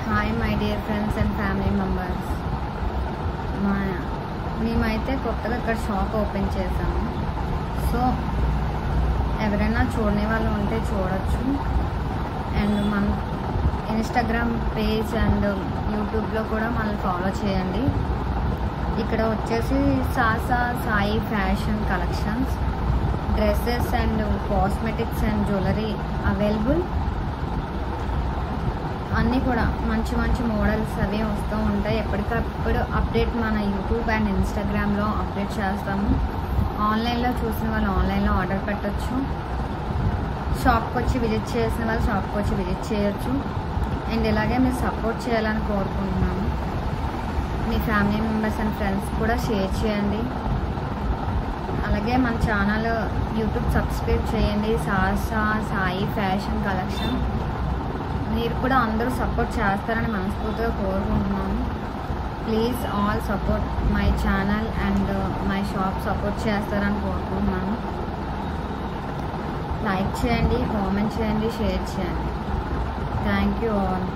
Hi my dear friends and family members. మేమైతే కొత్తగా ఇక్కడ షాప్ ఓపెన్ చేసాము. సో ఎవరైనా చూడని వాళ్ళు ఉంటే చూడొచ్చు. అండ్ మన ఇన్స్టాగ్రామ్ పేజ్ అండ్ యూట్యూబ్లో కూడా మనల్ని ఫాలో చేయండి. ఇక్కడ వచ్చేసి Sasa Sai fashion collections, dresses and cosmetics and jewellery available. అన్నీ కూడా మంచి మంచి మోడల్స్ అవి వస్తూ ఉంటాయి. ఎప్పటికప్పుడు అప్డేట్ మన యూట్యూబ్ అండ్ ఇన్స్టాగ్రామ్లో అప్డేట్ చేస్తాము. ఆన్లైన్లో చూసిన వాళ్ళు ఆన్లైన్లో ఆర్డర్ పెట్టచ్చు. షాప్కి వచ్చి విజిట్ చేసిన వాళ్ళు షాప్కి వచ్చి విజిట్ చేయొచ్చు. అండ్ ఇలాగే మీరు సపోర్ట్ చేయాలని కోరుకుంటున్నాను. మీ ఫ్యామిలీ మెంబర్స్ అండ్ ఫ్రెండ్స్ కూడా షేర్ చేయండి. అలాగే మన ఛానల్ యూట్యూబ్ సబ్స్క్రైబ్ చేయండి, సాసా సాయి ఫ్యాషన్ కలెక్షన్. మీరు కూడా అందరూ సపోర్ట్ చేస్తారని మనస్ఫూర్తిగా కోరుకుంటున్నాను. Please all support my channel and my shop support చేస్తారని కోరుకుంటున్నాను. లైక్ చేయండి, కామెంట్ చేయండి, షేర్ చేయండి. Thank you all.